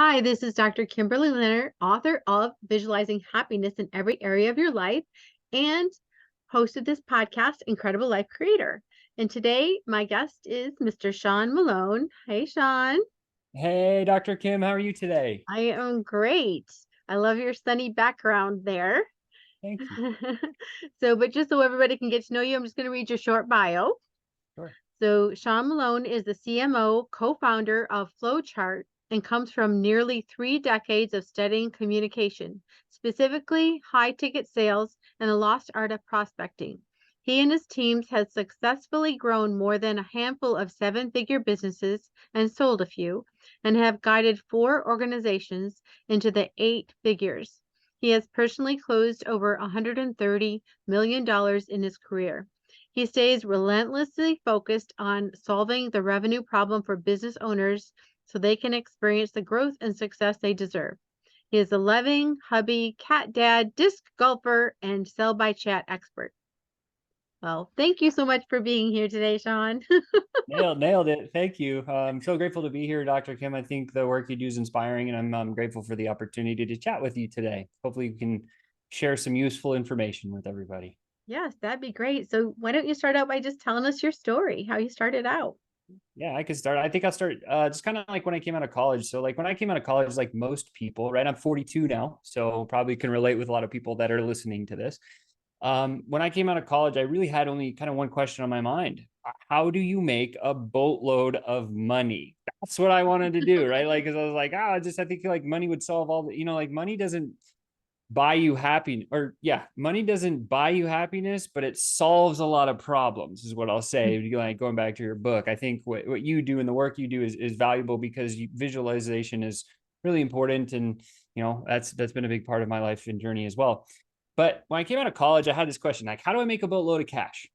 Hi, this is Dr. Kimberley Linert, author of Visualizing Happiness in Every Area of Your Life and host of this podcast, Incredible Life Creator. And today, my guest is Mr. Sean Malone. Hey, Sean. Hey, Dr. Kim, how are you today? I am great. I love your sunny background there. Thank you. But just so everybody can get to know you, I'm just going to read your short bio. Sure. So Sean Malone is the CMO, co-founder of FlowChat, and comes from nearly 3 decades of studying communication, specifically high ticket sales and the lost art of prospecting. He and his teams have successfully grown more than a handful of seven-figure businesses and sold a few, and have guided 4 organizations into the 8 figures. He has personally closed over $130 million in his career. He stays relentlessly focused on solving the revenue problem for business owners so they can experience the growth and success they deserve. He is a loving hubby, cat dad, disc golfer, and sell by chat expert. Well, thank you so much for being here today, Sean. Nailed it. Thank you. I'm so grateful to be here, Dr. Kim. I think the work you do is inspiring, and I'm grateful for the opportunity to chat with you today. Hopefully, we can share some useful information with everybody. Yes, that'd be great. So why don't you start out by just telling us your story, how you started out? Yeah, I could start. I think I'll start just kind of like when I came out of college. So, like when I came out of college, like most people, right? I'm 42 now, so probably can relate with a lot of people that are listening to this. When I came out of college, I really had only kind of one question on my mind. How do you make a boatload of money? That's what I wanted to do, right? Like, cause I was like, I think like money would solve all the, like money doesn't buy you happiness, or yeah, money doesn't buy you happiness, but it solves a lot of problems, is what I'll say. Like going back to your book, I think what you do and the work you do is valuable because visualization is really important. And, that's been a big part of my life and journey as well. But when I came out of college, I had this question, like, how do I make a boatload of cash?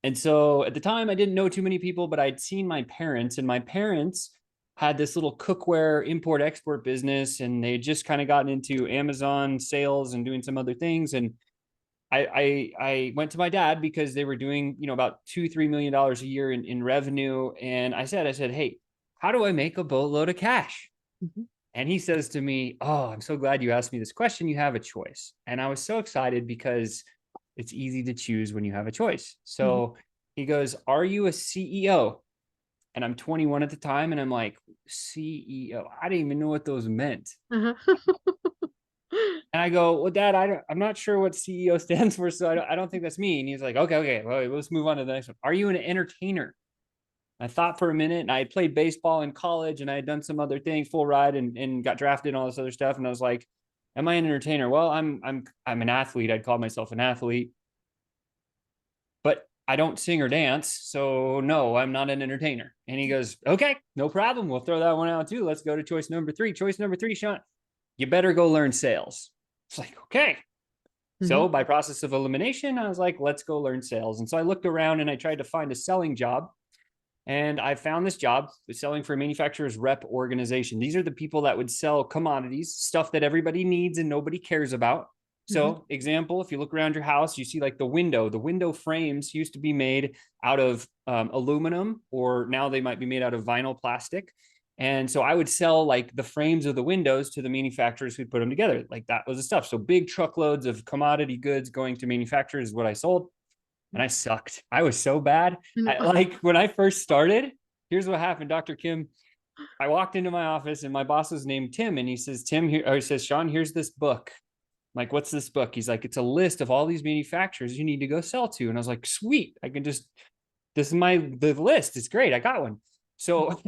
And so at the time, I didn't know too many people, but I'd seen my parents, and my parents had this little cookware import export business, and they just kind of gotten into Amazon sales and doing some other things. And I went to my dad because they were doing, about $2-3 million a year in revenue. And I said, hey, how do I make a boatload of cash? Mhm. And he says to me, oh, I'm so glad you asked me this question. You have a choice. And I was so excited because it's easy to choose when you have a choice. Mhm. So he goes, are you a CEO? And I'm 21 at the time. And I'm like, CEO? I didn't even know what those meant. Uh-huh. And I go, well, Dad, I'm not sure what CEO stands for. So I don't think that's me. And he's like, okay. Well, let's move on to the next one. Are you an entertainer? I thought for a minute, and I had played baseball in college, and I had done some other things, full ride, and got drafted and all this other stuff. And I was like, am I an entertainer? Well, I'm an athlete. I'd call myself an athlete, but I don't sing or dance. So no, I'm not an entertainer. And he goes, okay, no problem. We'll throw that one out too. Let's go to choice number three. Choice number three, Sean, you better go learn sales. It's like, okay. Mhm. So by process of elimination, I was like, let's go learn sales. And so I looked around and I tried to find a selling job. And I found this job selling for a manufacturer's rep organization. These are the people that would sell commodities, stuff that everybody needs and nobody cares about. Mhm. So, example, if you look around your house, you see like the window frames used to be made out of aluminum, or now they might be made out of vinyl plastic. And so I would sell like the frames of the windows to the manufacturers who'd put them together. Like that was the stuff. So big truckloads of commodity goods going to manufacturers is what I sold. And I sucked. I was so bad. Like when I first started, here's what happened, Dr. Kim. I walked into my office and my boss was named Tim, and he says, Tim, here, or he says, Sean, here's this book. I'm like, what's this book? He's like, it's a list of all these manufacturers you need to go sell to. And I was like, sweet. I can just, this is the list. It's great. I got one. So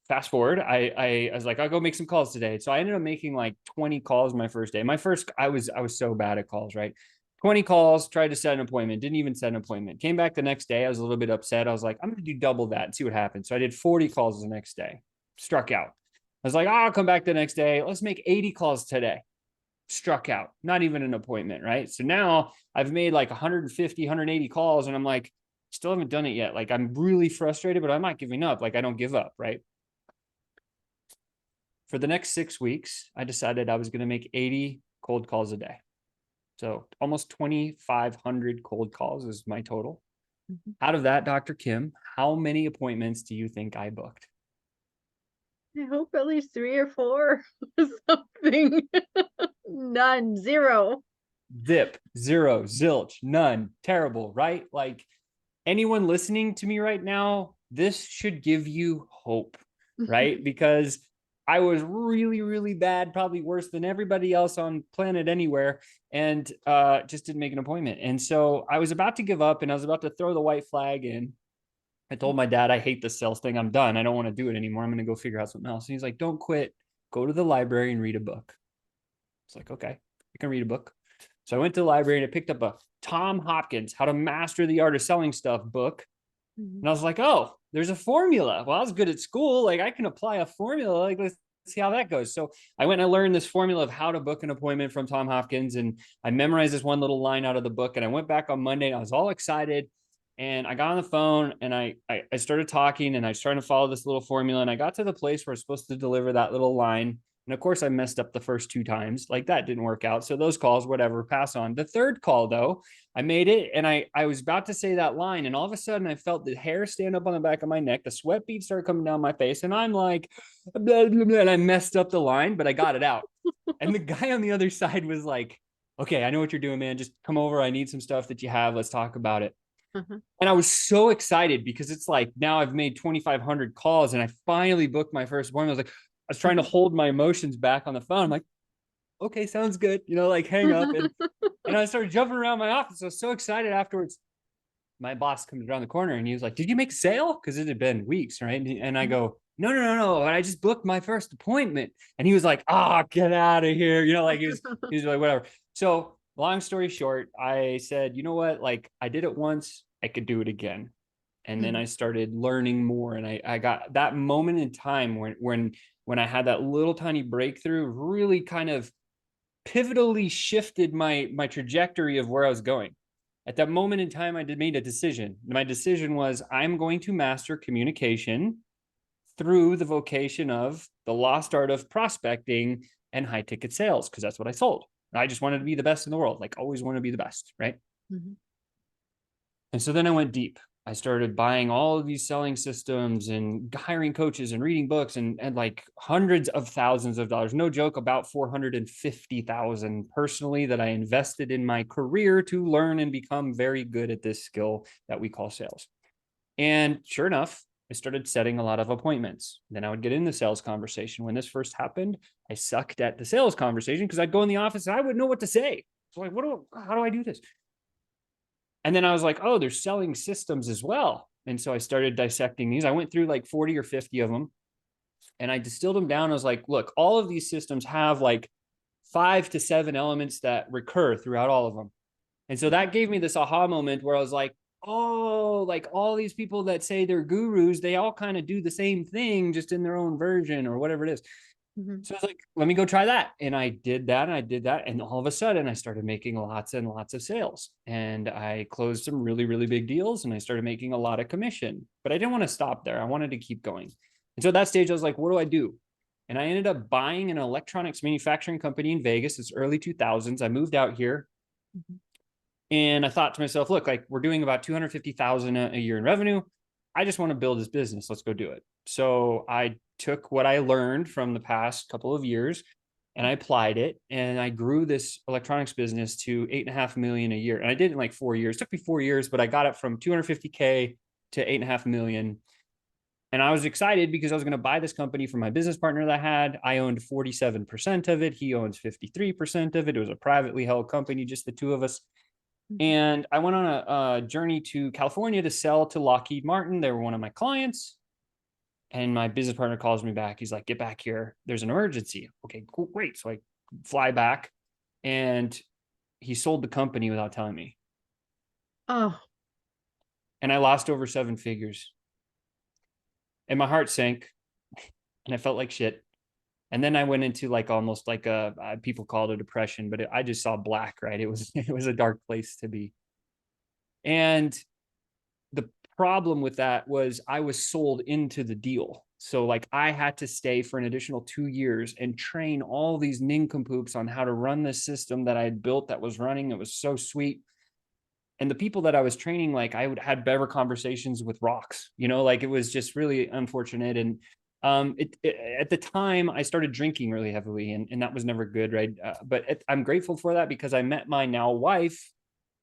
fast forward, I was like, I'll go make some calls today. So I ended up making like 20 calls my first day. I was so bad at calls, right? 20 calls, tried to set an appointment, didn't even set an appointment. Came back the next day. I was a little bit upset. I was like, I'm going to do double that and see what happens. So I did 40 calls the next day, struck out. I was like, I'll come back the next day. Let's make 80 calls today. Struck out, not even an appointment, right? So now I've made like 150, 180 calls, and I'm like, still haven't done it yet. Like, I'm really frustrated, but I'm not giving up. Like, I don't give up, right? For the next 6 weeks, I decided I was going to make 80 cold calls a day. So almost 2,500 cold calls is my total. Mhm. Out of that, Dr. Kim, how many appointments do you think I booked? I hope at least 3 or 4 or something. None, 0. Zip, zero, zilch, none, terrible, right? Like anyone listening to me right now, this should give you hope, right? Because I was really, really bad, probably worse than everybody else on planet anywhere, and just didn't make an appointment. And so I was about to give up and I was about to throw the white flag in. I told my dad, I hate this sales thing. I'm done. I don't want to do it anymore. I'm going to go figure out something else. And he's like, don't quit. Go to the library and read a book. It's like, okay, I can read a book. So I went to the library and I picked up a Tom Hopkins, How to Master the Art of Selling Stuff book. Mhm. And I was like, oh, there's a formula. Well, I was good at school. Like I can apply a formula. Like, let's see how that goes. So I went and I learned this formula of how to book an appointment from Tom Hopkins. And I memorized this one little line out of the book. And I went back on Monday and I was all excited. And I got on the phone and I started talking and I was trying to follow this little formula. And I got to the place where I was supposed to deliver that little line. And of course, I messed up the first 2 times. Like that didn't work out. So those calls, whatever, pass on. The third call, though, I made it and I was about to say that line. And all of a sudden, I felt the hair stand up on the back of my neck. The sweat beads started coming down my face. And I'm like, blah, blah, blah, and I messed up the line, but I got it out. And the guy on the other side was like, okay, I know what you're doing, man. Just come over. I need some stuff that you have. Let's talk about it. Uh-huh. And I was so excited because it's like now I've made 2,500 calls and I finally booked my first appointment. I was trying to hold my emotions back on the phone. I'm like, okay, sounds good. Like hang up. And I started jumping around my office. I was so excited afterwards. My boss comes around the corner and he was like, did you make a sale? Because it had been weeks, right? And I go, no, no, no, no. I just booked my first appointment. And he was like, oh, get out of here. Like he was like, whatever. So long story short, I said, you know what? Like I did it once, I could do it again. And then I started learning more. And I got that moment in time when I had that little tiny breakthrough, really kind of pivotally shifted my trajectory of where I was going. At that moment in time, I made a decision. My decision was I'm going to master communication through the vocation of the lost art of prospecting and high ticket sales, because that's what I sold. I just wanted to be the best in the world, like always want to be the best, right? Mhm. And so then I went deep. I started buying all of these selling systems and hiring coaches and reading books and like hundreds of thousands of dollars. No joke, about 450,000 personally that I invested in my career to learn and become very good at this skill that we call sales. And sure enough, I started setting a lot of appointments. Then I would get in the sales conversation. When this first happened, I sucked at the sales conversation because I'd go in the office and I wouldn't know what to say. So like, how do I do this? And then I was like, oh, they're selling systems as well. And so I started dissecting these. I went through like 40 or 50 of them and I distilled them down. I was like, look, all of these systems have like 5 to 7 elements that recur throughout all of them. And so that gave me this aha moment where I was like, oh, like all these people that say they're gurus, they all kind of do the same thing, just in their own version or whatever it is. Mhm. So I was like, let me go try that. And I did that and I did that. And all of a sudden I started making lots and lots of sales. And I closed some really, really big deals and I started making a lot of commission. But I didn't want to stop there. I wanted to keep going. And so at that stage, I was like, what do I do? And I ended up buying an electronics manufacturing company in Vegas. It's early 2000s. I moved out here Mhm. and I thought to myself, look, like we're doing about 250,000 a year in revenue. I just want to build this business. Let's go do it. So I took what I learned from the past couple of years and I applied it and I grew this electronics business to 8.5 million a year. And I did it in like 4 years. It took me 4 years, but I got it from 250K to 8.5 million. And I was excited because I was going to buy this company from my business partner that I had. I owned 47% of it. He owns 53% of it. It was a privately held company, just the two of us. Mhm. And I went on a journey to California to sell to Lockheed Martin. They were one of my clients. And my business partner calls me back. He's like, get back here. There's an emergency. Okay, cool, great. So I fly back and he sold the company without telling me. Oh. And I lost over 7 figures. And my heart sank and I felt like shit. And then I went into like almost like people call it a depression, but I just saw black, right? It was a dark place to be. And the problem with that was I was sold into the deal. So like I had to stay for an additional 2 years and train all these nincompoops on how to run this system that I had built that was running. It was so sweet. And the people that I was training, like I would had better conversations with rocks, like it was just really unfortunate. And At the time I started drinking really heavily, and that was never good, right? I'm grateful for that because I met my now wife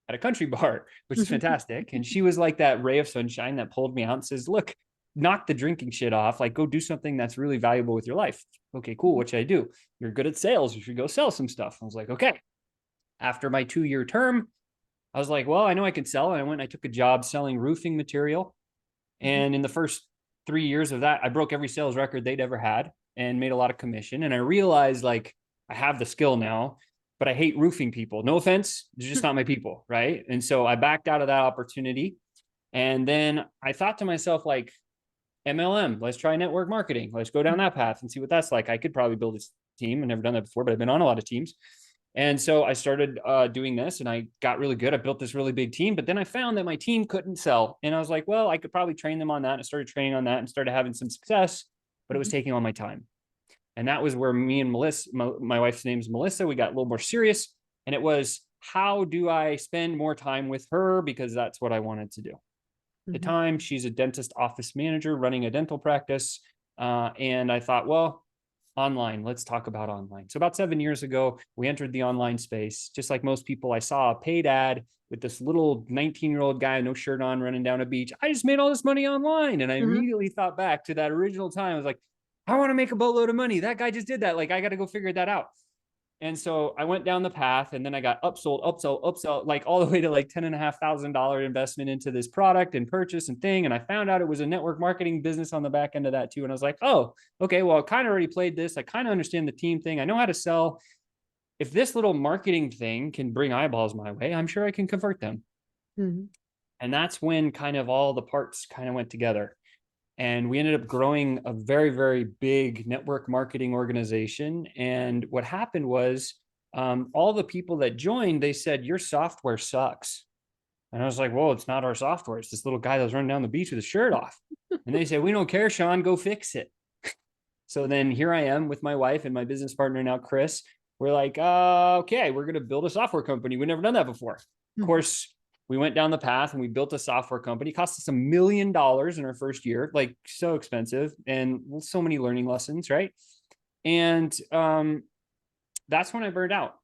at a country bar, which is fantastic. And she was like that ray of sunshine that pulled me out and says, look, knock the drinking shit off. Like, go do something that's really valuable with your life. Okay, cool. What should I do? You're good at sales. You should go sell some stuff. I was like, okay. After my 2-year term, I was like, well, I know I can sell. And I went and I took a job selling roofing material. And in the first 3 years of that, I broke every sales record they'd ever had and made a lot of commission. And I realized like I have the skill now, but I hate roofing people. No offense, they're just not my people, right? And so I backed out of that opportunity. And then I thought to myself, like, MLM, let's try network marketing. Let's go down that path and see what that's like. I could probably build a team. I've never done that before, but I've been on a lot of teams. And so I started doing this and I got really good. I built this really big team, but then I found that my team couldn't sell. And I was like, well, I could probably train them on that. And I started training on that and started having some success, but it was taking all my time. And that was where me and Melissa, my wife's name is Melissa, we got a little more serious. And it was, how do I spend more time with her? Because that's what I wanted to do. At the time, she's a dentist office manager running a dental practice. And I thought, well, online, let's talk about online. So about 7 years ago, we entered the online space. Just like most people, I saw a paid ad with this little 19-year-old guy, no shirt on, running down a beach. I just made all this money online. And I immediately thought back to that original time. I was like, I want to make a boatload of money. That guy just did that. Like, I got to go figure that out. And so I went down the path, and then I got upsold, like all the way to like $10,500 investment into this product and purchase and thing. And I found out it was a network marketing business on the back end of that too. And I was like, oh, okay, well, I kind of already played this. I kind of understand the team thing. I know how to sell. If this little marketing thing can bring eyeballs my way, I'm sure I can convert them. And that's when kind of all the parts kind of went together. And we ended up growing a very, very big network marketing organization. And what happened was all the people that joined, they said, your software sucks. And I was like, well, it's not our software. It's this little guy that was running down the beach with his shirt off. And they said, we don't care, Sean, go fix it. So then here I am with my wife and my business partner now, Chris. We're like, okay, we're going to build a software company. We've never done that before. Of course, we went down the path and we built a software company. It cost us $1 million in our first year, like so expensive and so many learning lessons, right? And that's when I burned out.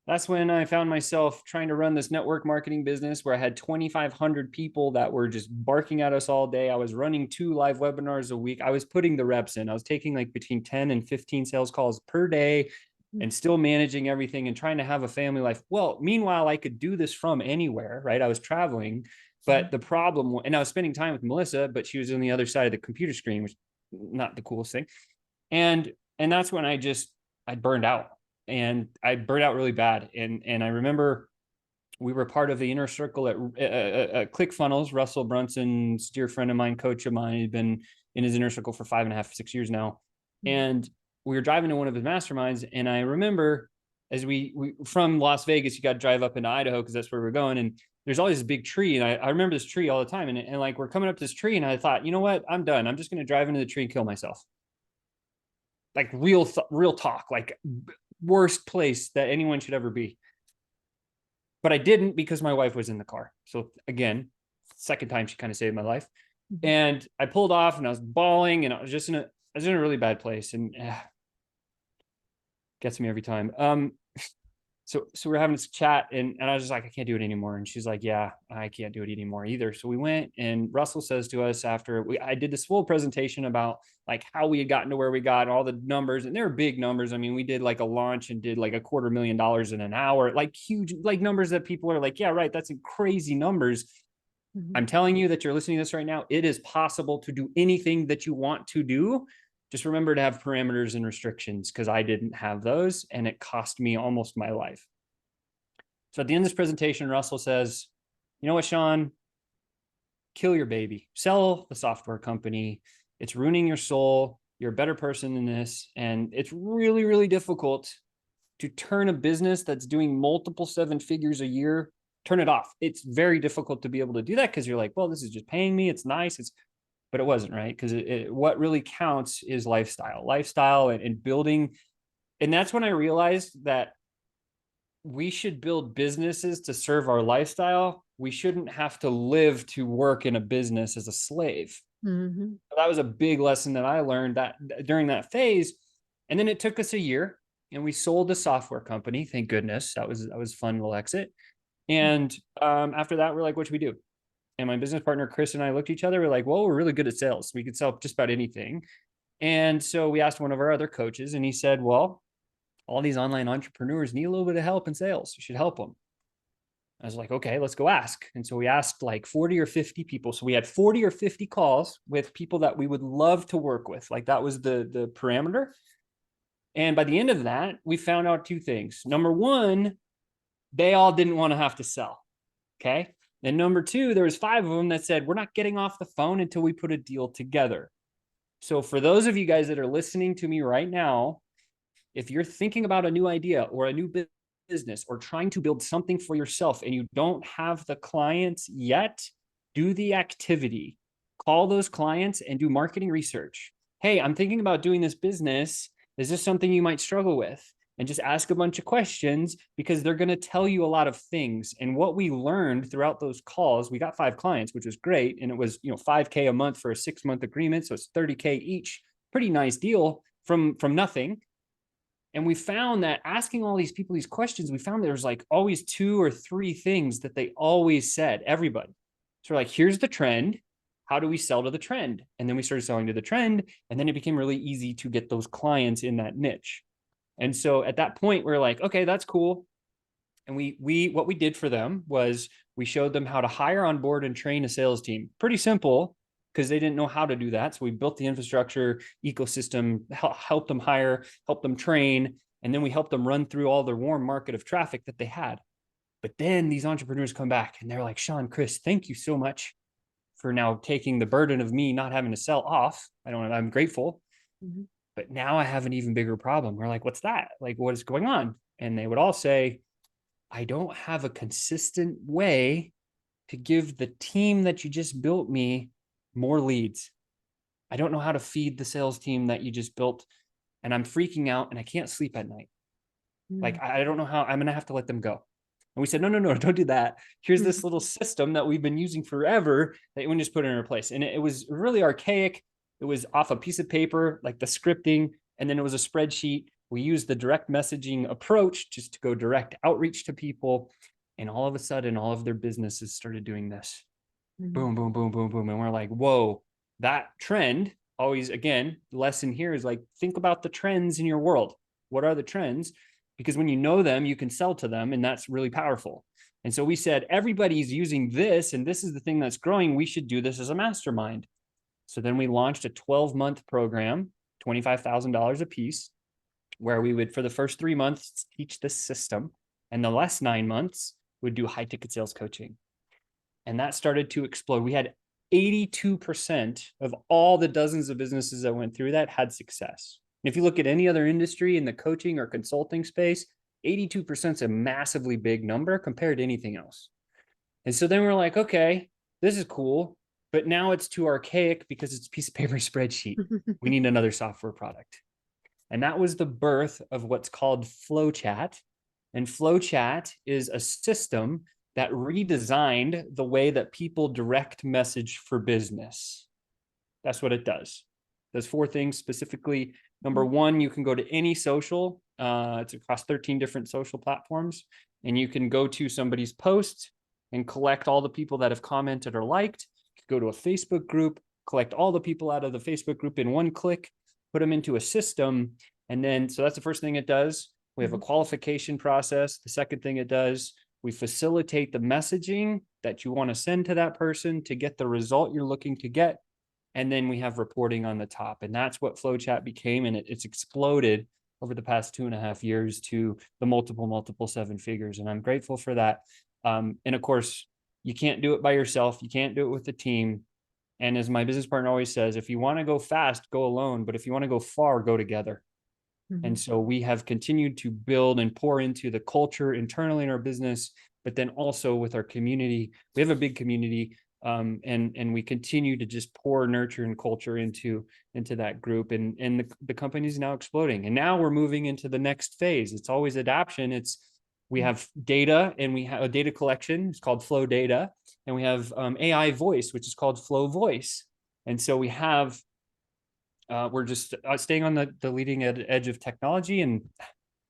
That's when I found myself trying to run this network marketing business where I had 2,500 people that were just barking at us all day. I was running 2 live webinars a week. I was putting the reps in. I was taking like between 10 and 15 sales calls per day and still managing everything and trying to have a family life. Well, meanwhile, I could do this from anywhere, right? I was traveling, but the problem, and I was spending time with Melissa, but she was on the other side of the computer screen, which is not the coolest thing. And that's when I burned out, and I burned out really bad. And I remember we were part of the inner circle at ClickFunnels. Russell Brunson's dear friend of mine, coach of mine, had been in his inner circle for 5.5, 6 years now. And we were driving to one of his masterminds. And I remember as we from Las Vegas, you got to drive up into Idaho because that's where we're going. And there's always this big tree. And I remember this tree all the time. And like, we're coming up to this tree. And I thought, you know what? I'm done. I'm just going to drive into the tree and kill myself. Like real talk, like worst place that anyone should ever be. But I didn't because my wife was in the car. So again, second time she kind of saved my life. And I pulled off and I was bawling and I was in a really bad place, and gets me every time. So we're having this chat and I was just like, I can't do it anymore. And she's like, yeah, I can't do it anymore either. So we went, and Russell says to us after I did this full presentation about like how we had gotten to where we got, all the numbers, and they're big numbers. I mean, we did like a launch and did like $250,000 in an hour, like huge, like numbers that people are like, yeah, right. That's crazy numbers. I'm telling you that you're listening to this right now. It is possible to do anything that you want to do. Just remember to have parameters and restrictions, because I didn't have those, and it cost me almost my life. So at the end of this presentation, Russell says, you know what, Sean, kill your baby, sell the software company. It's ruining your soul. You're a better person than this. And it's really, really difficult to turn a business that's doing multiple 7 figures a year, turn it off. It's very difficult to be able to do that, because you're like, well, this is just paying me. It's nice. But it wasn't, right? Because what really counts is lifestyle and building. And that's when I realized that we should build businesses to serve our lifestyle. We shouldn't have to live to work in a business as a slave. Mhm. So that was a big lesson that I learned that during that phase. And then it took us a year and we sold the software company. Thank goodness. That was fun little exit. And after that, we're like, what should we do? And my business partner, Chris, and I looked at each other. We're like, well, we're really good at sales. We could sell just about anything. And so we asked one of our other coaches, and he said, well, all these online entrepreneurs need a little bit of help in sales. You should help them. I was like, okay, let's go ask. And so we asked like 40 or 50 people. So we had 40 or 50 calls with people that we would love to work with. Like that was the parameter. And by the end of that, we found out two things. Number one, they all didn't want to have to sell. Okay. And number two, there was 5 of them that said, we're not getting off the phone until we put a deal together. So for those of you guys that are listening to me right now, if you're thinking about a new idea or a new business or trying to build something for yourself and you don't have the clients yet, do the activity. Call those clients and do marketing research. Hey, I'm thinking about doing this business. Is this something you might struggle with? And just ask a bunch of questions because they're going to tell you a lot of things. And what we learned throughout those calls, we got 5 clients, which was great. And it was, $5K a month for a 6-month agreement. So it's $30K each. Pretty nice deal from nothing. And we found that asking all these people these questions, we found there's like always 2 or 3 things that they always said, everybody. So we're like, here's the trend. How do we sell to the trend? And then we started selling to the trend. And then it became really easy to get those clients in that niche. And so at that point, we're like, okay, that's cool. And we what we did for them was we showed them how to hire, on board, and train a sales team. Pretty simple because they didn't know how to do that. So we built the infrastructure ecosystem, helped them hire, helped them train, and then we helped them run through all the warm market of traffic that they had. But then these entrepreneurs come back and they're like, Sean, Chris, thank you so much for now taking the burden of me not having to sell off. I'm grateful. Mhm. But now I have an even bigger problem. We're like, what's that? Like, what is going on? And they would all say, I don't have a consistent way to give the team that you just built me more leads. I don't know how to feed the sales team that you just built, and I'm freaking out and I can't sleep at night. Like, Mhm. I don't know how. I'm going to have to let them go. And we said, no, no, no, don't do that. Here's this little system that we've been using forever that you can just put in our place. And it was really archaic. It was off a piece of paper, like the scripting, and then it was a spreadsheet. We used the direct messaging approach just to go direct outreach to people. And all of a sudden, all of their businesses started doing this. Mhm. Boom, boom, boom, boom, boom. And we're like, whoa, that trend always, again, the lesson here is like, think about the trends in your world. What are the trends? Because when you know them, you can sell to them, and that's really powerful. And so we said, everybody's using this, and this is the thing that's growing. We should do this as a mastermind. So then we launched a 12-month program, $25,000 a piece, where we would, for the first 3 months, teach this system. And the last 9 months would do high ticket sales coaching. And that started to explode. We had 82% of all the dozens of businesses that went through that had success. And if you look at any other industry in the coaching or consulting space, 82% is a massively big number compared to anything else. And so then we're like, okay, this is cool, but now it's too archaic because it's a piece of paper spreadsheet. We need another software product. And that was the birth of what's called FlowChat. And FlowChat is a system that redesigned the way that people direct message for business. That's what it does. It does 4 things specifically. Number one, you can go to any social. It's across 13 different social platforms. And you can go to somebody's post and collect all the people that have commented or liked. Go to a Facebook group, collect all the people out of the Facebook group in one click, put them into a system. And then, so that's the first thing it does. We have a qualification process. The second thing it does, we facilitate the messaging that you want to send to that person to get the result you're looking to get. And then we have reporting on the top. And that's what FlowChat became. And it's exploded over the past 2.5 years to the multiple 7 figures. And I'm grateful for that. And of course, you can't do it by yourself. You can't do it with the team. And as my business partner always says, if you want to go fast, go alone. But if you want to go far, go together. And so we have continued to build and pour into the culture internally in our business, but then also with our community. We have a big community, and we continue to just pour nurture and culture into that group. And the company is now exploding. And now we're moving into the next phase. It's always adoption. We have data, and we have a data collection. It's called Flow Data. And we have AI voice, which is called Flow Voice. And so we're just staying on the leading edge of technology, and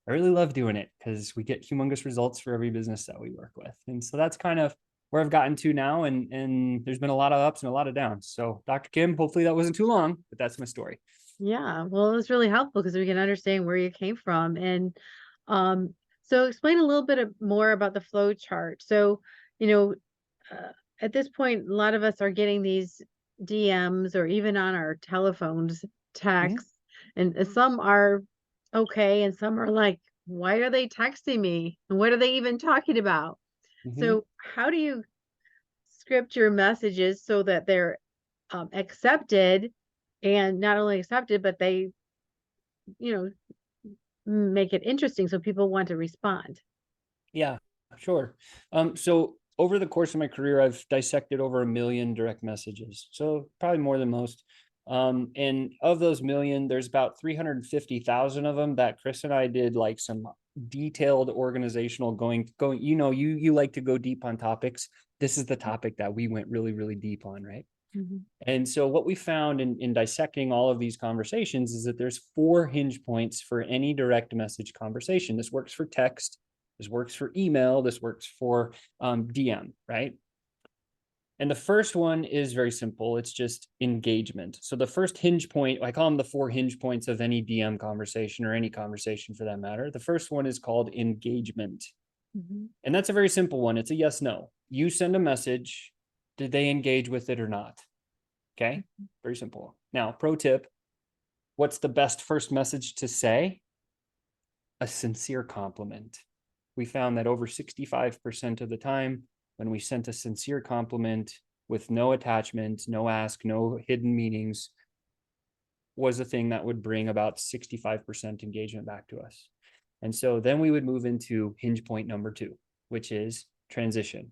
I really love doing it because we get humongous results for every business that we work with. And so that's kind of where I've gotten to now. And there's been a lot of ups and a lot of downs. So Dr. Kim, hopefully that wasn't too long, but that's my story. Yeah, well, it was really helpful because we can understand where you came from. And um, so explain a little bit more about the flow chart. So, you know, at this point, a lot of us are getting these DMs or even on our telephones, Mhm. texts, and some are okay, and some are like, why are they texting me? And what are they even talking about? Mhm. So, how do you script your messages so that they're accepted, and not only accepted, but they, you know, make it interesting so people want to respond? Yeah, sure. So over the course of my career, I've dissected over 1 million direct messages. So probably more than most. And of those million, there's about 350,000 of them that Chris and I did like some detailed organizational going, you like to go deep on topics. This is the topic that we went really, really deep on, right? Mhm. And so what we found in dissecting all of these conversations is that there's 4 hinge points for any direct message conversation. This works for text, this works for email, this works for DM, right? And the first one is very simple. It's just engagement. So the first hinge point, I call them the 4 hinge points of any DM conversation or any conversation for that matter. The first one is called engagement. Mhm. And that's a very simple one. It's a yes, no. You send a message. Did they engage with it or not? Okay, very simple. Now, pro tip, what's the best first message to say? A sincere compliment. We found that over 65% of the time, when we sent a sincere compliment with no attachment, no ask, no hidden meanings, was a thing that would bring about 65% engagement back to us. And so then we would move into hinge point number 2, which is transition.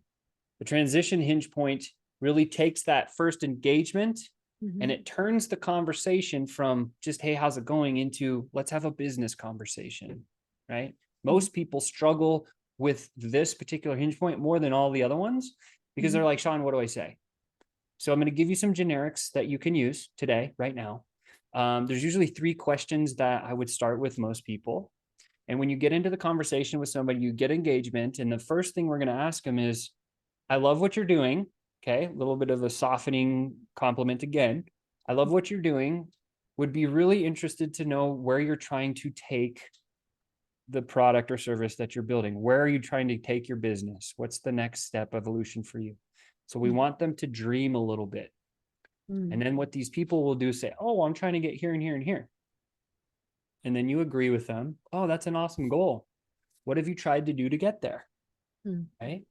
The transition hinge point really takes that first engagement and Mhm. it turns the conversation from just, hey, how's it going, into let's have a business conversation, right? Mhm. Most people struggle with this particular hinge point more than all the other ones because they're Mhm. like, Sean, what do I say? So I'm going to give you some generics that you can use today, right now. There's usually 3 questions that I would start with most people. And when you get into the conversation with somebody, you get engagement. And the first thing we're going to ask them is, I love what you're doing. Okay. A little bit of a softening compliment again. I love what you're doing. Would be really interested to know where you're trying to take the product or service that you're building. Where are you trying to take your business? What's the next step evolution for you? So we Mhm. want them to dream a little bit. And Mhm. then what these people will do is say, oh, well, I'm trying to get here and here and here. And then you agree with them. Oh, that's an awesome goal. What have you tried to do to get there? Mhm. Right.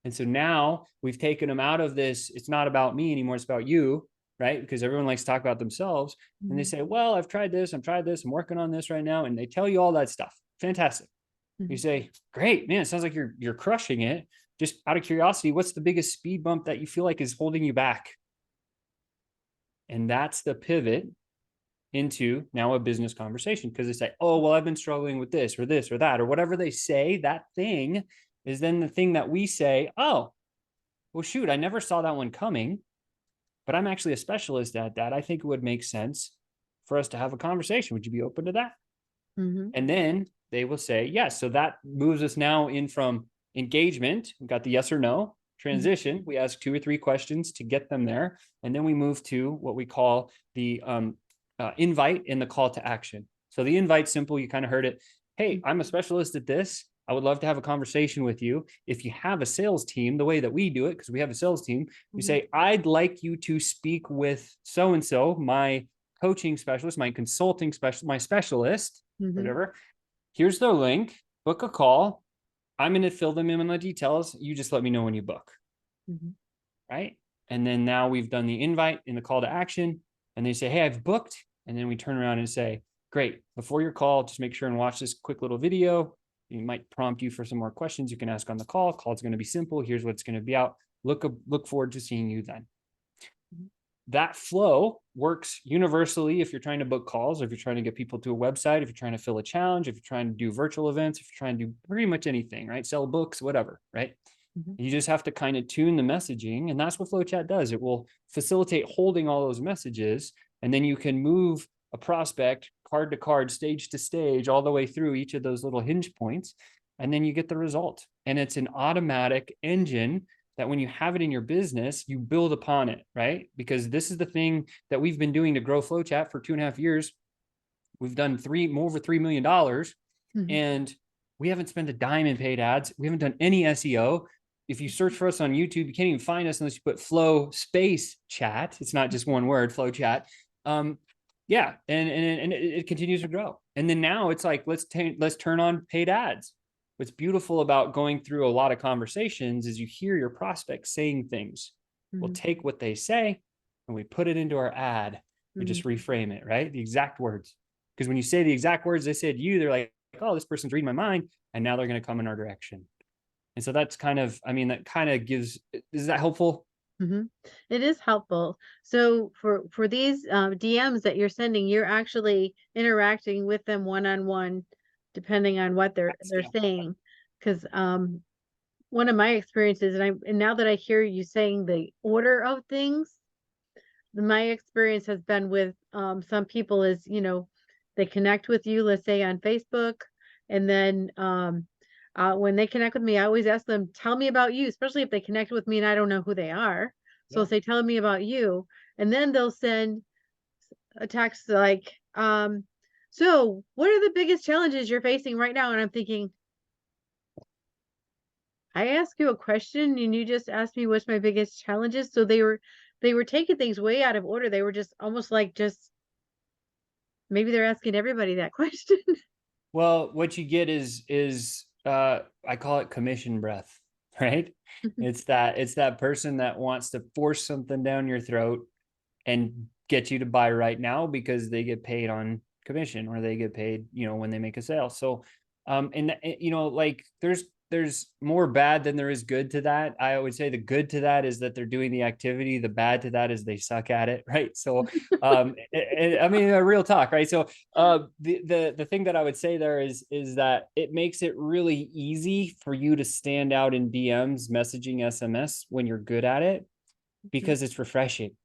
And so now we've taken them out of this. It's not about me anymore. It's about you, right? Because everyone likes to talk about themselves. And they Mhm. say, well, I've tried this. I'm working on this right now. And they tell you all that stuff. Fantastic. You Mhm. say, great, man. It sounds like you're crushing it. Just out of curiosity, what's the biggest speed bump that you feel like is holding you back? And that's the pivot into now a business conversation, because they say, oh, well, I've been struggling with this or that, or whatever they say. That thing is then the thing that we say, oh, well, shoot, I never saw that one coming, but I'm actually a specialist at that. I think it would make sense for us to have a conversation. Would you be open to that? Mhm. And then they will say yes. So that moves us now in from engagement. We've got the yes or no. Mhm. Transition, we ask 2 or 3 questions to get them there. And then we move to what we call the invite and the call to action. So the invite, simple, you kind of heard it. Hey, Mhm. I'm a specialist at this. I would love to have a conversation with you. If you have a sales team, the way that we do it, because we have a sales team, we Mhm. say, I'd like you to speak with so and so, my coaching specialist, my consulting specialist, my specialist, Mhm. whatever. Here's their link. Book a call. I'm going to fill them in on the details. You just let me know when you book, Mhm. right? And then now we've done the invite and the call to action. And they say, hey, I've booked. And then we turn around and say, great, before your call, just make sure and watch this quick little video. You might prompt you for some more questions you can ask on the call. Call's going to be simple. Here's what's going to be out. Look forward to seeing you then. Mhm. That flow works universally if you're trying to book calls, or if you're trying to get people to a website, if you're trying to fill a challenge, if you're trying to do virtual events, if you're trying to do pretty much anything, right? Sell books, whatever, right? Mhm. You just have to kind of tune the messaging. And that's what FlowChat does. It will facilitate holding all those messages. And then you can move a prospect card to card, stage to stage, all the way through each of those little hinge points. And then you get the result. And it's an automatic engine that when you have it in your business, you build upon it, right? Because this is the thing that we've been doing to grow FlowChat for 2.5 years. We've done more over $3 million, Mhm. and we haven't spent a dime in paid ads. We haven't done any SEO. If you search for us on YouTube, you can't even find us unless you put Flow space chat. It's not just one word, Flow Chat. Yeah, and it continues to grow. And then now it's like let's turn on paid ads. What's beautiful about going through a lot of conversations is you hear your prospects saying things. We'll Mhm. take what they say and we put it into our ad. We Mhm. just reframe it, right? The exact words. Because when you say the exact words they said to you, they're like, oh, this person's reading my mind. And now they're going to come in our direction. And so that's kind of, I mean, that kind of gives, is that helpful? Mhm. It is helpful. So for these DMs that you're sending, you're actually interacting with them one on one, depending on what they're Yeah. saying. Because one of my experiences, and now that I hear you saying the order of things, my experience has been with some people is they connect with you, let's say on Facebook, and then when they connect with me, I always ask them, tell me about you, especially if they connect with me and I don't know who they are. So I'll Yeah. say, tell me about you, and then they'll send a text like, so what are the biggest challenges you're facing right now? And I'm thinking, I asked you a question and you just asked me what's my biggest challenges. So they were taking things way out of order. They were just almost like just maybe they're asking everybody that question. Well, what you get is I call it commission breath, right? It's that person that wants to force something down your throat and get you to buy right now because they get paid on commission or they get paid, when they make a sale. So, like there's more bad than there is good to that. I would say the good to that is that they're doing the activity. The bad to that is they suck at it, right? So, I mean, real talk, right? So, the thing that I would say there is that it makes it really easy for you to stand out in DMs, messaging, SMS when you're good at it Mhm. because it's refreshing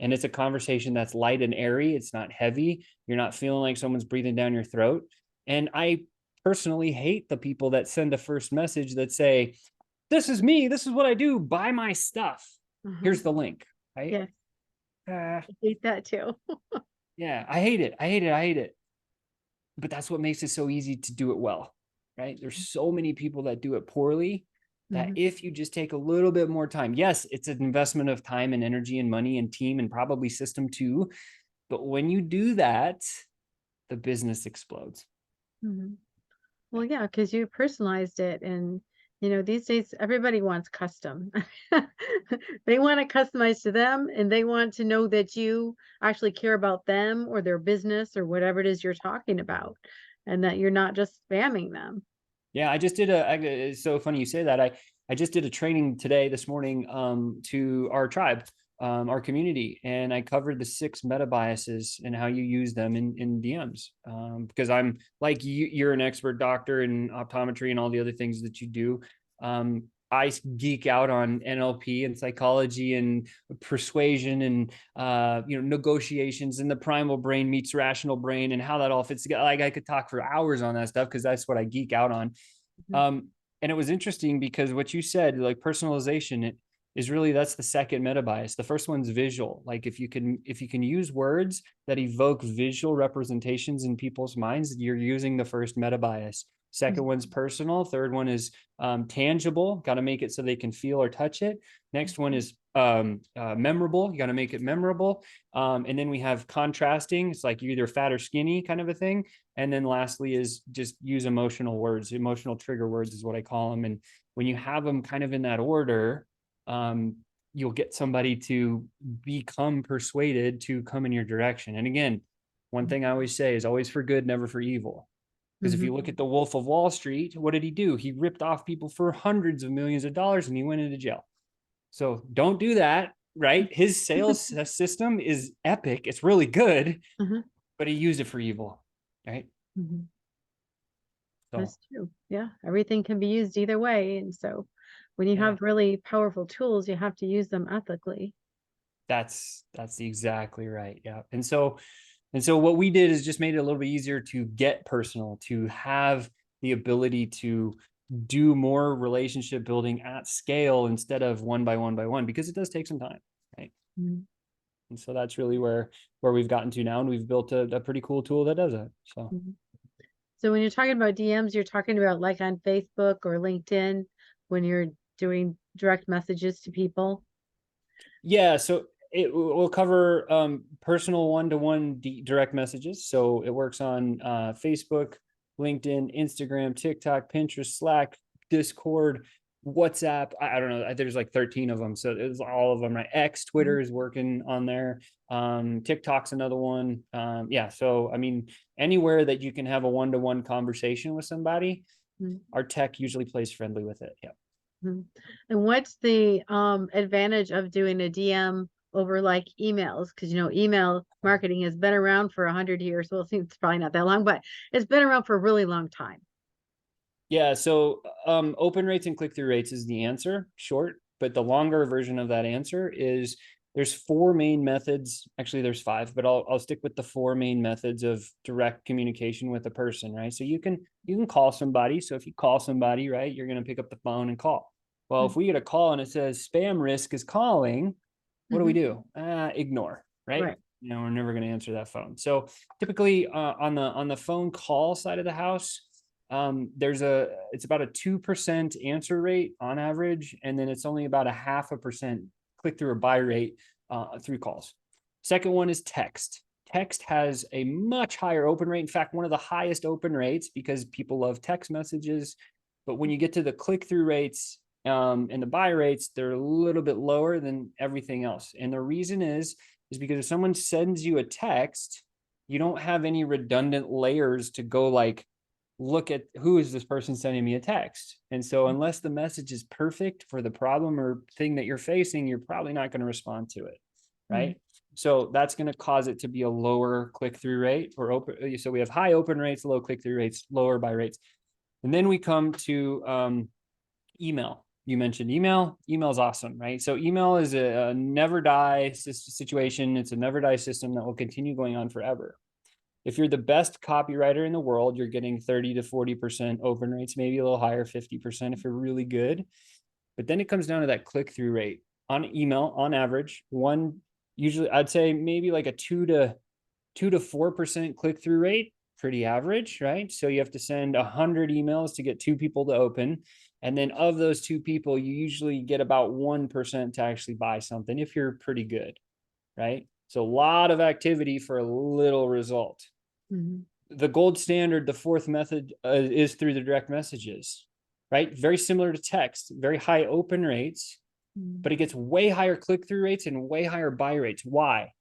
and it's a conversation that's light and airy. It's not heavy. You're not feeling like someone's breathing down your throat. And I personally hate the people that send a first message that say, this is me. This is what I do. Buy my stuff. Uh-huh. Here's the link. Right. Yes, Uh, I hate that too. yeah, I hate it. I hate it. I hate it. But that's what makes it so easy to do it well. Right. There's so many people that do it poorly that Mhm. if you just take a little bit more time, yes, it's an investment of time and energy and money and team and probably system too. But when you do that, the business explodes. Mhm. Well, yeah, because you personalized it, and these days everybody wants custom. They want it customized to them, and they want to know that you actually care about them or their business or whatever it is you're talking about, and that you're not just spamming them. Yeah, I just did it's so funny you say that. I just did a training today, this morning, to our tribe, our community, and I covered the 6 meta biases and how you use them in DMs. Because I'm like you're an expert doctor in optometry and all the other things that you do. I geek out on NLP and psychology and persuasion and negotiations and the primal brain meets rational brain and how that all fits together. Like I could talk for hours on that stuff because that's what I geek out on. Mhm. And it was interesting because what you said, like personalization, is really that's the second meta bias. The first one's visual. Like if you can use words that evoke visual representations in people's minds, you're using the first meta bias. Second one's personal. Third one is tangible. Got to make it so they can feel or touch it. Next one is memorable. You got to make it memorable. And then we have contrasting. It's like you're either fat or skinny kind of a thing. And then lastly is just use emotional words. Emotional trigger words is what I call them. And when you have them kind of in that order, you'll get somebody to become persuaded to come in your direction. And again, one thing I always say is always for good, never for evil. Because if Mhm. you look at the Wolf of Wall Street, what did he do? He ripped off people for hundreds of millions of dollars and he went into jail. So don't do that, right? His sales system is epic. It's really good, Mhm. but he used it for evil, right? Mhm. So That's true. Yeah, everything can be used either way, and so when you Yeah. have really powerful tools, you have to use them ethically. That's exactly right. Yeah. And so what we did is just made it a little bit easier to get personal, to have the ability to do more relationship building at scale instead of one by one by one, because it does take some time, right? Mhm. And so that's really where we've gotten to now, and we've built a pretty cool tool that does that. So Mhm. So when you're talking about DMs, you're talking about like on Facebook or LinkedIn when you're doing direct messages to people. yeah, so it will cover personal one-to-one direct messages. So it works on Facebook, LinkedIn, Instagram, TikTok, Pinterest, Slack, Discord, WhatsApp. I don't know. There's like 13 of them. So it's all of them, right? X, Mhm. Twitter is working on there. TikTok's another one. Yeah. So, I mean, anywhere that you can have a one-to-one conversation with somebody, Mhm. our tech usually plays friendly with it. Yeah. Mhm. And what's the advantage of doing a DM over like emails? Because email marketing has been around for 100 years. Well, it seems it's probably not that long, but it's been around for a really long time. Yeah, so open rates and click-through rates is the answer, short, but the longer version of that answer is there's four main methods. Actually, there's five, but I'll stick with the four main methods of direct communication with a person, right? So you can call somebody. So if you call somebody, right, you're going to pick up the phone and call. Well, if we get a call and it says spam risk is calling, what do we Mm-hmm. do? Ignore, right? Right. We're never going to answer that phone. So typically on the phone call side of the house, it's about a 2% answer rate on average, and then it's only about a 0.5% click through or buy rate through calls. Second one is text. Text has a much higher open rate. In fact, one of the highest open rates because people love text messages. But when you get to the click through rates and the buy rates, they're a little bit lower than everything else. And the reason is because if someone sends you a text, you don't have any redundant layers to go like look at who is this person sending me a text. And so unless the message is perfect for the problem or thing that you're facing, you're probably not going to respond to it, Mm-hmm. right? So that's going to cause it to be a lower click-through rate or open. So we have high open rates, low click-through rates, lower buy rates. And then we come to email. You mentioned email. Email is awesome, right? So email is a never die situation. It's a never die system that will continue going on forever. If you're the best copywriter in the world, you're getting 30 to 40% open rates, maybe a little higher, 50% if you're really good. But then it comes down to that click-through rate on email on average. Usually I'd say maybe like a 2 to 4% click-through rate, pretty average, right? So you have to send 100 emails to get two people to open. And then of those two people, you usually get about 1% to actually buy something if you're pretty good, right? So a lot of activity for a little result. Mm-hmm. The gold standard, the fourth method is through the direct messages, right? Very similar to text, very high open rates, but it gets way higher click-through rates and way higher buy rates. Why?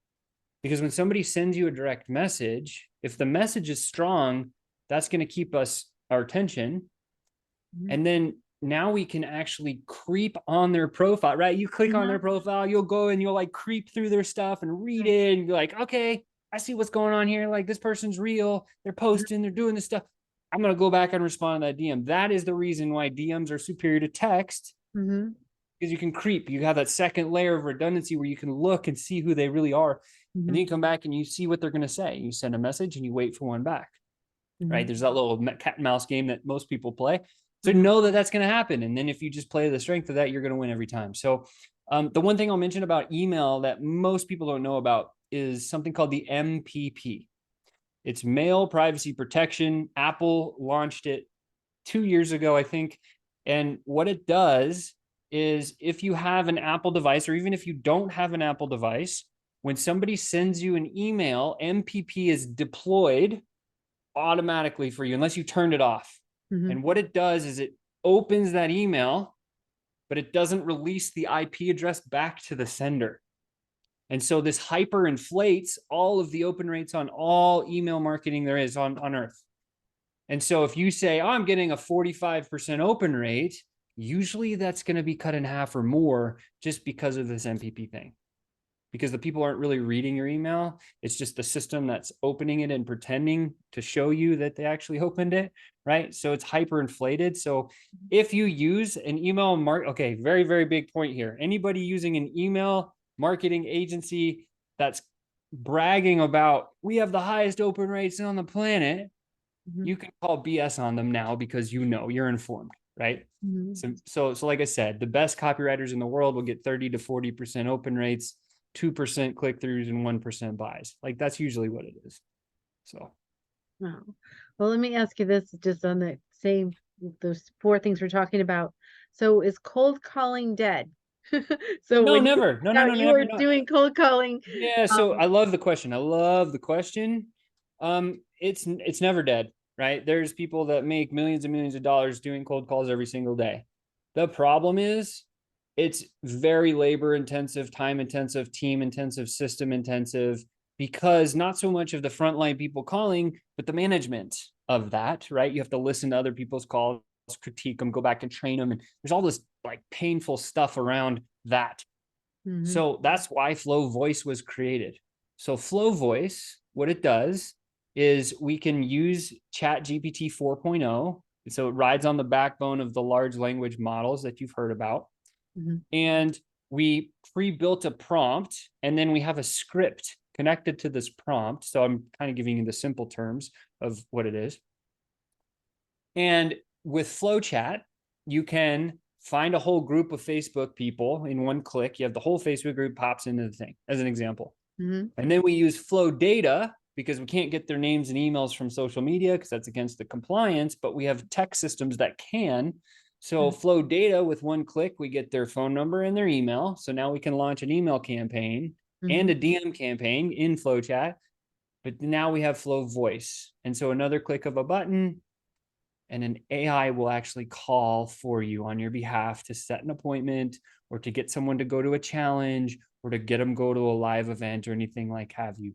Because when somebody sends you a direct message, if the message is strong, that's going to keep our attention. Mm-hmm. And then now we can actually creep on their profile, right? You click on Mm-hmm. their profile, you'll go and you'll like creep through their stuff and read it. And you're like, okay, I see what's going on here. Like this person's real. They're posting, they're doing this stuff. I'm going to go back and respond to that DM. That is the reason why DMs are superior to text Mm-hmm. because you can creep. You have that second layer of redundancy where you can look and see who they really are. And then you come back and you see what they're going to say. You send a message and you wait for one back, right? Mm-hmm. There's that little cat and mouse game that most people play. So Mm-hmm. know that that's going to happen. And then if you just play the strength of that, you're going to win every time. So the one thing I'll mention about email that most people don't know about is something called the MPP. It's Mail Privacy Protection. Apple launched it 2 years ago, I think. And what it does is if you have an Apple device, or even if you don't have an Apple device, when somebody sends you an email, MPP is deployed automatically for you unless you turned it off. Mm-hmm. And what it does is it opens that email, but it doesn't release the IP address back to the sender. And so this hyper inflates all of the open rates on all email marketing there is on earth. And so if you say, oh, I'm getting a 45% open rate, usually that's going to be cut in half or more just because of this MPP thing. because the people aren't really reading your email. It's just the system that's opening it and pretending to show you that they actually opened it, right? So it's hyper inflated. So if you use an email okay, very, very big point here. Anybody using an email marketing agency that's bragging about, we have the highest open rates on the planet, you can call BS on them now because you're informed, right? So like I said, the best copywriters in the world will get 30 to 40% open rates, 2% click-throughs, and 1% buys. Like that's usually what it is. So Wow. Well, let me ask you this, just on the same, those four things we're talking about. So is cold calling dead? So no, when you never. No, found no, out no, you never were not. doing cold calling, Yeah, so I love the question. I love the question. It's never dead, right? There's people that make millions and millions of dollars doing cold calls every single day. The problem is it's very labor intensive, time intensive, team intensive, system intensive, because not so much of the frontline people calling, but the management of that, right? You have to listen to other people's calls, critique them, go back and train them. And there's all this like painful stuff around that. So that's why Flow Voice was created. So Flow Voice, what it does is we can use Chat GPT 4.0. So it rides on the backbone of the large language models that you've heard about. And we pre-built a prompt, and then we have a script connected to this prompt. So I'm kind of giving you the simple terms of what it is. And with FlowChat, you can find a whole group of Facebook people in one click. You have the whole Facebook group pops into the thing, as an example. And then we use Flow data because we can't get their names and emails from social media because that's against the compliance, but we have tech systems that can. So Flow data, with one click, we get their phone number and their email. So now we can launch an email campaign and a DM campaign in FlowChat. But now we have Flow Voice. And so another click of a button, and an AI will actually call for you on your behalf to set an appointment or to get someone to go to a challenge or to get them go to a live event or anything like have you.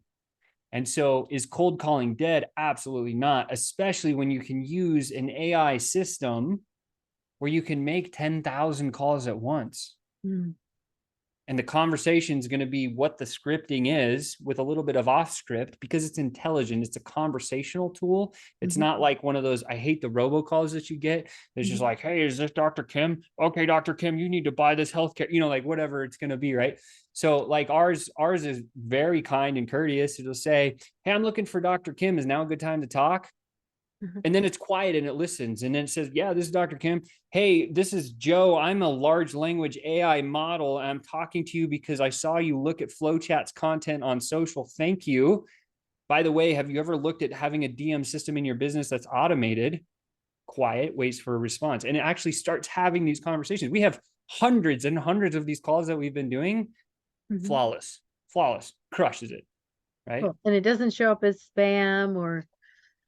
And so is cold calling dead? Absolutely not, especially when you can use an AI system where you can make 10,000 calls at once. And the conversation is going to be what the scripting is with a little bit of off script because it's intelligent. It's a conversational tool. It's not like one of those, I hate the robocalls that you get. It's just like, hey, is this Dr. Kim? Okay, Dr. Kim, you need to buy this healthcare, like whatever it's going to be, right? So like ours is very kind and courteous. It'll say, hey, I'm looking for Dr. Kim. Is now a good time to talk? And then it's quiet and it listens. And then it says, yeah, this is Dr. Kim. Hey, this is Joe. I'm a large language AI model. And I'm talking to you because I saw you look at FlowChat's content on social. Thank you. By the way, have you ever looked at having a DM system in your business that's automated? Quiet, waits for a response. And it actually starts having these conversations. We have hundreds and hundreds of these calls that we've been doing. Flawless, crushes it, right? Cool. And it doesn't show up as spam or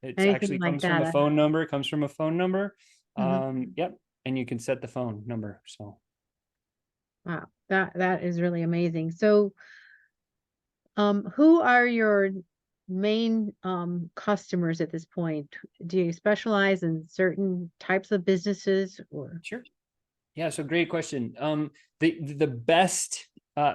It anything actually like comes from a that. phone number. It comes from a phone number. Yep. And you can set the phone number. So Wow, that is really amazing. So, who are your main customers at this point? Do you specialize in certain types of businesses or? sure. Yeah. So great question. The best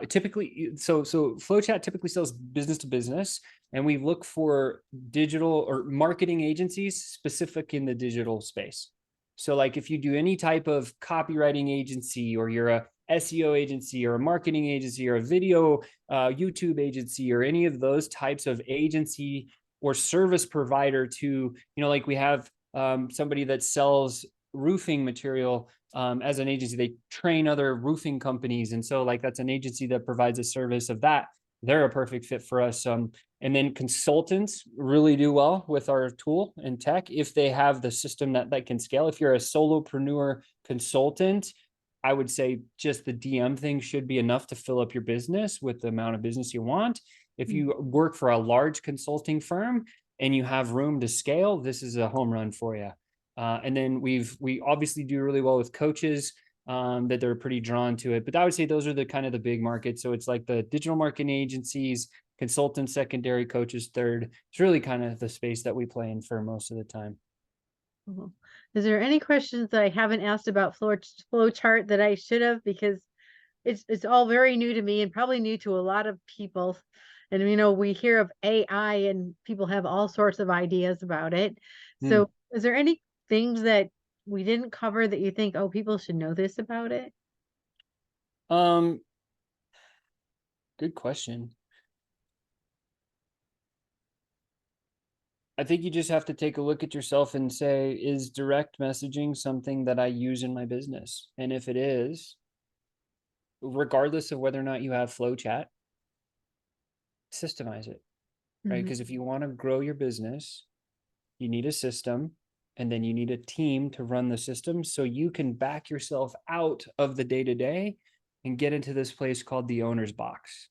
typically, so FlowChat typically sells business to business, and we look for digital or marketing agencies specific in the digital space. So like if you do any type of copywriting agency, or you're a SEO agency or a marketing agency or a video YouTube agency or any of those types of agency or service provider to, like we have somebody that sells roofing material as an agency. They train other roofing companies. And so like that's an agency that provides a service of that. They're a perfect fit for us. And then consultants really do well with our tool and tech if they have the system that can scale. If you're a solopreneur consultant, I would say just the DM thing should be enough to fill up your business with the amount of business you want. If you work for a large consulting firm and you have room to scale, this is a home run for you. And then we obviously do really well with coaches that they're pretty drawn to it. But I would say those are the kind of the big markets. So it's like the digital marketing agencies, consultants, secondary, coaches, third. It's really kind of the space that we play in for most of the time. Cool. Is there any questions that I haven't asked about flow chart that I should have? Because it's all very new to me and probably new to a lot of people. And we hear of AI and people have all sorts of ideas about it. Hmm. So, is there any things that we didn't cover that you think, oh, people should know this about it? Um, Good question. I think you just have to take a look at yourself and say, is direct messaging something that I use in my business? And if it is, regardless of whether or not you have FlowChat, systemize it, right? Mhm, Because if you want to grow your business, you need a system, and then you need a team to run the system so you can back yourself out of the day to day and get into this place called the owner's box.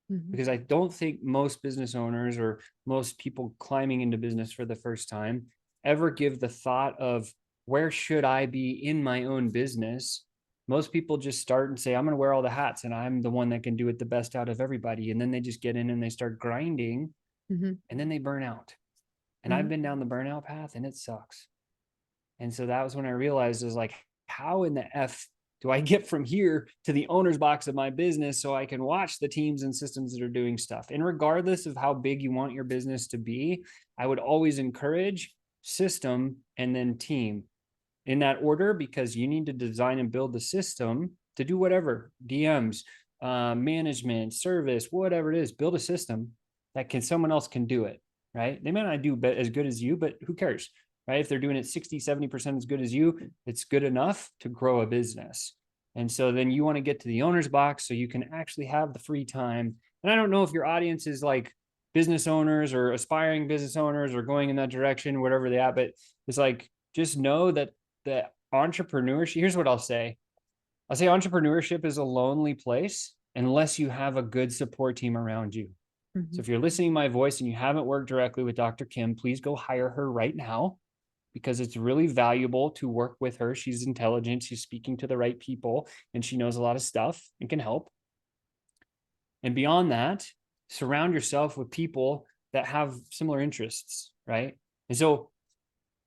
mhm, Because I don't think most business owners or most people climbing into business for the first time ever give the thought of, where should I be in my own business? Most people just start and say, I'm going to wear all the hats and I'm the one that can do it the best out of everybody. And then they just get in and they start grinding mhm, and then they burn out. And I've mhm, been down the burnout path and it sucks. And so that was when I realized, is like, how in the F do I get from here to the owner's box of my business so I can watch the teams and systems that are doing stuff? And regardless of how big you want your business to be, I would always encourage system and then team in that order, because you need to design and build the system to do whatever DMs, management, service, whatever it is. Build a system that can, someone else can do it, right? They may not do as good as you, but who cares, right? If they're doing it 60, 70% as good as you, it's good enough to grow a business. And so then you want to get to the owner's box so you can actually have the free time. And I don't know if your audience is like business owners or aspiring business owners or going in that direction, whatever they are, but it's like, just know that the entrepreneurship, here's what I'll say entrepreneurship is a lonely place unless you have a good support team around you. So mhm, if you're listening to my voice and you haven't worked directly with Dr. Kim, please go hire her right now, because it's really valuable to work with her. She's intelligent, she's speaking to the right people, and she knows a lot of stuff and can help. And beyond that, surround yourself with people that have similar interests, right? And so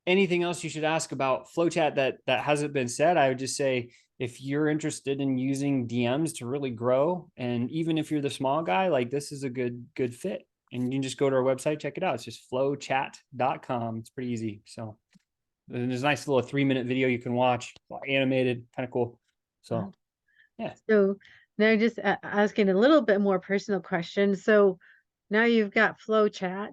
anything else you should ask about FlowChat that hasn't been said, I would just say, if you're interested in using DMs to really grow, and even if you're the small guy, like, this is a good fit. And you can just go to our website, check it out. It's just flowchat.com. It's pretty easy. So there's a nice little 3-minute video you can watch, animated, kind of cool. wow. So yeah. So now just asking a little bit more personal question. So now you've got Flow Chat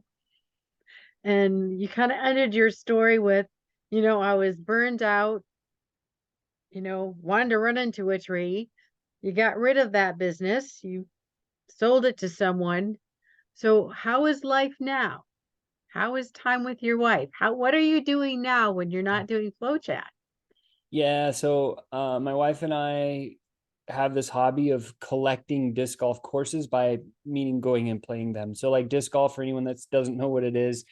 and you kind of ended your story with, I was burned out, wanted to run into a tree. You got rid of that business. You sold it to someone. So how is life now? How is time with your wife? What are you doing now when you're not doing Flow Chat? Yeah, so my wife and I have this hobby of collecting disc golf courses, by meaning going and playing them. So like disc golf, for anyone that doesn't know what it is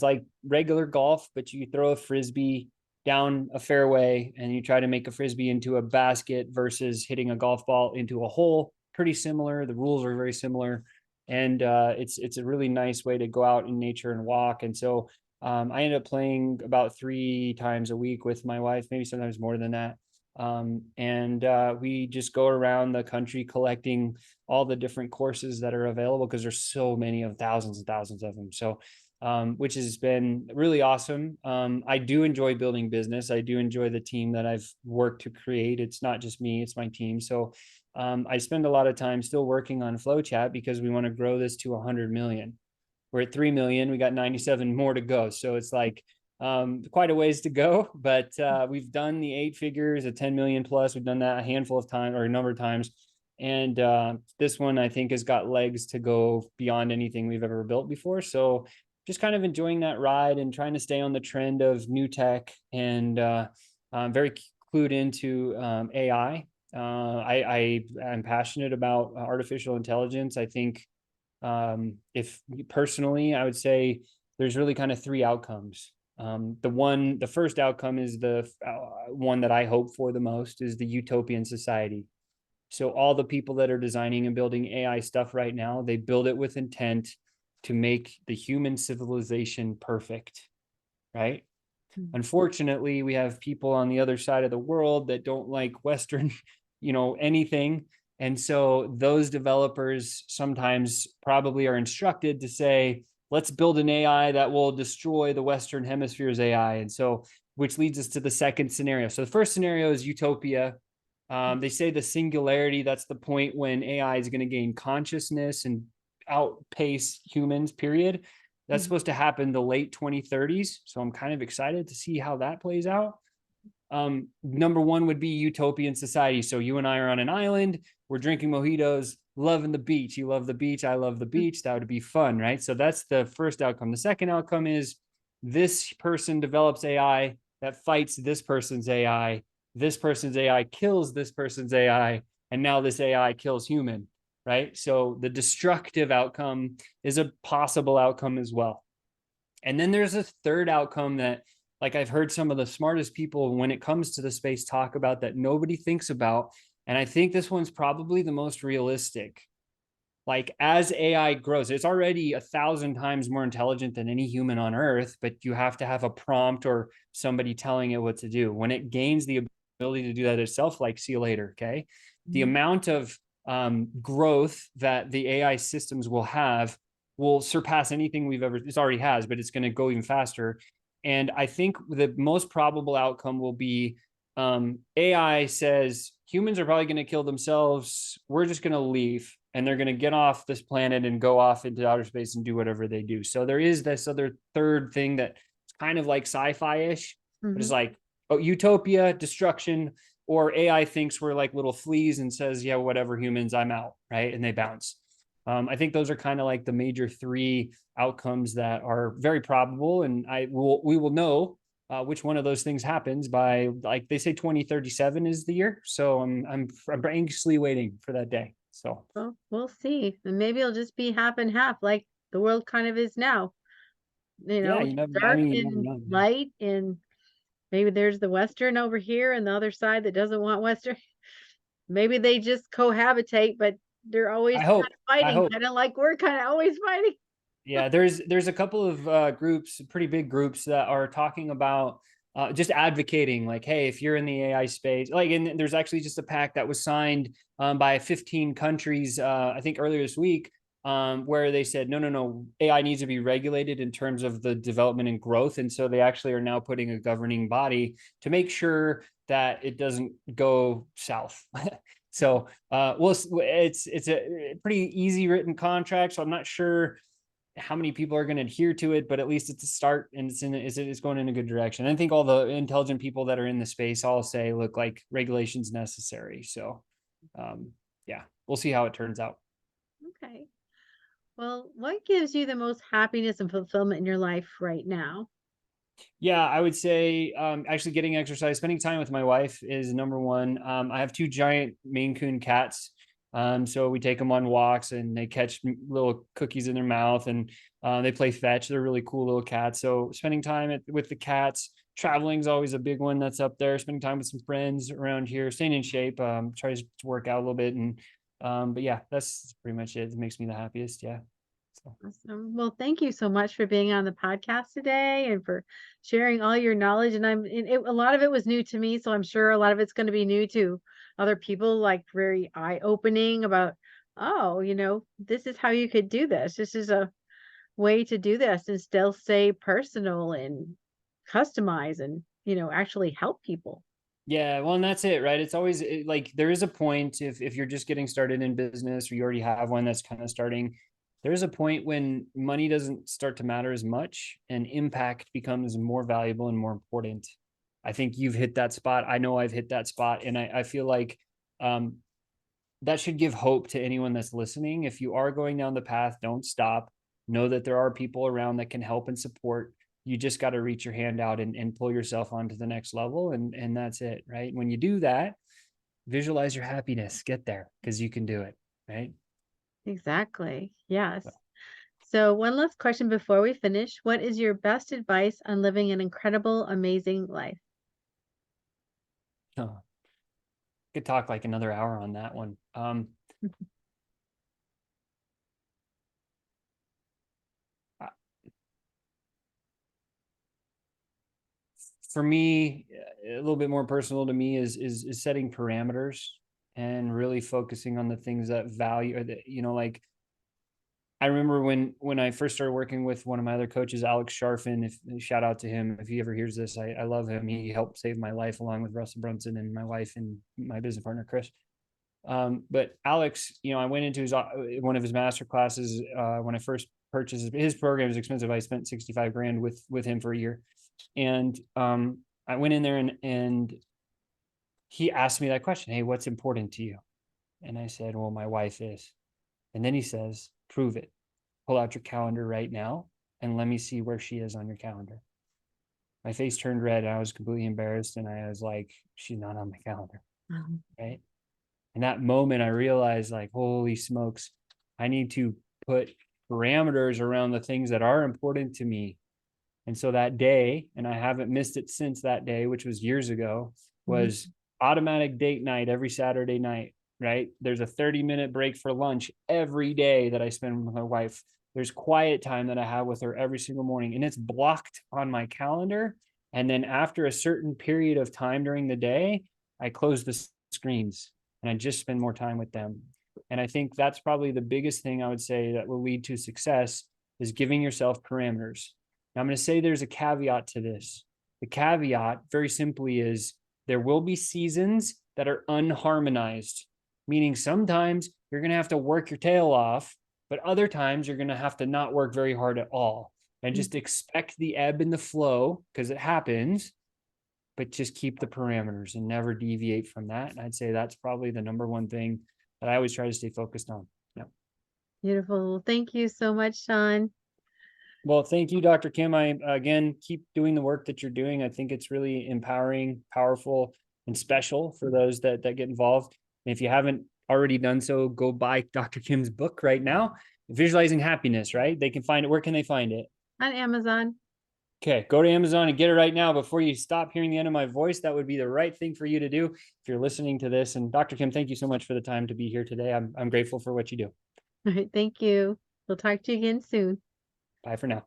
like regular golf, but you throw a frisbee down a fairway and you try to make a frisbee into a basket versus hitting a golf ball into a hole. Pretty similar. The rules are very similar, and it's a really nice way to go out in nature and walk. And so I ended up playing about 3 times a week with my wife, maybe sometimes more than that. And we just go around the country collecting all the different courses that are available, because there's so many, of thousands and thousands of them. So, which has been really awesome. I do enjoy building business. I do enjoy the team that I've worked to create. It's not just me, it's my team. So I spend a lot of time still working on FlowChat, because we want to grow this to 100 million. We're at 3 million. We got 97 more to go. So it's like quite a ways to go, but we've done the 8 figures, a 10 million plus. We've done that a handful of times, or a number of times. And this one, I think, has got legs to go beyond anything we've ever built before. So just kind of enjoying that ride and trying to stay on the trend of new tech, and I'm very clued into AI. I am passionate about artificial intelligence. I think if personally, I would say there's really kind of 3 outcomes. The first outcome is the one that I hope for the most, is the utopian society. So all the people that are designing and building AI stuff right now, they build it with intent to make the human civilization perfect, right? Mm, Unfortunately, we have people on the other side of the world that don't like Western, anything. And so those developers sometimes probably are instructed to say, let's build an AI that will destroy the Western Hemisphere's AI. And so, which leads us to the second scenario. So the first scenario is utopia. They say the singularity, that's the point when AI is going to gain consciousness and outpace humans, period. That's supposed to happen the late 2030s. So I'm kind of excited to see how that plays out. Number one would be utopian society. So you and I are on an island, we're drinking mojitos, loving the beach. You love the beach, I love the beach. That would be fun, right? So that's the first outcome. The second outcome is this person develops AI that fights this person's AI. This person's AI kills this person's AI, and now this AI kills human, right? So the destructive outcome is a possible outcome as well. And then there's a third outcome that, like, I've heard some of the smartest people when it comes to the space talk about that nobody thinks about. And I think this one's probably the most realistic. Like, as AI grows, it's already 1,000 times more intelligent than any human on Earth, but you have to have a prompt or somebody telling it what to do. When it gains the ability to do that itself, like, see you later, okay? The amount of growth that the AI systems will surpass anything we've ever, it already has, but it's going to go even faster. And I think the most probable outcome will be AI says humans are probably going to kill themselves. We're just going to leave, and they're going to get off this planet and go off into outer space and do whatever they do. So there is this other third thing that's kind of like sci-fi-ish, but it's like, oh, utopia, destruction, or AI thinks we're like little fleas and says, yeah, whatever, humans, I'm out, right? And they bounce. I think those are kind of like the major three outcomes that are very probable, and we will know which one of those things happens by, like they say, 2037 is the year. So I'm anxiously waiting for that day. So Well, we'll see. And maybe it'll just be half and half, like the world kind of is now. yeah, you never. I Dark mean, you never and know. light, and maybe there's the Western over here and the other side that doesn't want Western. Maybe they just cohabitate, but they're always I kind hope. of I fighting, hope. kind of like we're kind of always fighting. Yeah, there's a couple of groups, pretty big groups, that are talking about just advocating, like, hey, if you're in the AI space, like, and there's actually just a pact that was signed by 15 countries, I think earlier this week, where they said, no, no, no, AI needs to be regulated in terms of the development and growth. And so they actually are now putting a governing body to make sure that it doesn't go south. So it's a pretty easy written contract. So I'm not sure how many people are going to adhere to it, but at least it's a start, and it's going in a good direction. I think all the intelligent people that are in the space all say, look, like, regulation's necessary. So yeah, we'll see how it turns out. Okay. Well, what gives you the most happiness and fulfillment in your life right now? Yeah, I would say actually getting exercise, spending time with my wife is number one. I have two giant Maine Coon cats. So we take them on walks and they catch little cookies in their mouth, and they play fetch. They're really cool little cats. So spending time with the cats, traveling is always a big one that's up there. Spending time with some friends around here, staying in shape, try to work out a little bit. And but yeah, that's pretty much it. It makes me the happiest. Yeah. So. Awesome. Well, thank you so much for being on the podcast today and for sharing all your knowledge. And a lot of it was new to me, so I'm sure a lot of it's going to be new to other people, like very eye-opening about, oh, this is how you could do this. This is a way to do this and still stay personal and customize and, actually help people. Yeah, well, and that's it, right? It's always like, there is a point, if you're just getting started in business, or you already have one that's kind of starting, there is a point when money doesn't start to matter as much and impact becomes more valuable and more important. I think you've hit that spot. I know I've hit that spot, and I feel like um, that should give hope to anyone that's listening. If you are going down the path, don't stop. Know that there are people around that can help and support. You just got to reach your hand out and pull yourself onto the next level. And that's it, right? When you do that, visualize your happiness, get there, because you can do it, right? Exactly. Yes. So, one last question before we finish. What is your best advice on living an incredible, amazing life? So, could talk like another hour on that one. For me, a little bit more personal to me is setting parameters. and really focusing on the things that value, or that, like I remember when I first started working with one of my other coaches, Alex Sharfin. If shout out to him if he ever hears this, I love him. He helped save my life along with Russell Brunson and my wife and my business partner Chris. But Alex, I went into one of his master classes when I first purchased his program. Was expensive. I spent 65 grand with him for a year, and I went in there and he asked me that question. Hey, what's important to you? And I said, well, my wife is. And then he says, prove it. Pull out your calendar right now and let me see where she is on your calendar. My face turned red and I was completely embarrassed. And I was like, she's not on my calendar. Right. And that moment I realized, like, holy smokes, I need to put parameters around the things that are important to me. And so that day, and I haven't missed it since that day, which was years ago, was automatic date night every Saturday night, right? There's a 30-minute break for lunch every day that I spend with my wife. There's quiet time that I have with her every single morning, and it's blocked on my calendar. And then after a certain period of time during the day, I close the screens and I just spend more time with them. And I think that's probably the biggest thing I would say that will lead to success is giving yourself parameters. Now, I'm going to say there's a caveat to this. The caveat, very simply, is there will be seasons that are unharmonized, meaning sometimes you're going to have to work your tail off, but other times you're going to have to not work very hard at all. And just expect the ebb and the flow because it happens, but just keep the parameters and never deviate from that. And I'd say that's probably the number one thing that I always try to stay focused on. Yeah. Beautiful. Thank you so much, Sean. Well, thank you, Dr. Kim. I, again, keep doing the work that you're doing. I think it's really empowering, powerful, and special for those that get involved. And if you haven't already done so, go buy Dr. Kim's book right now, Visualizing Happiness, right? They can find it. Where can they find it? On Amazon. Okay, go to Amazon and get it right now before you stop hearing the end of my voice. That would be the right thing for you to do if you're listening to this. And Dr. Kim, thank you so much for the time to be here today. I'm grateful for what you do. All right. Thank you. We'll talk to you again soon. Bye for now.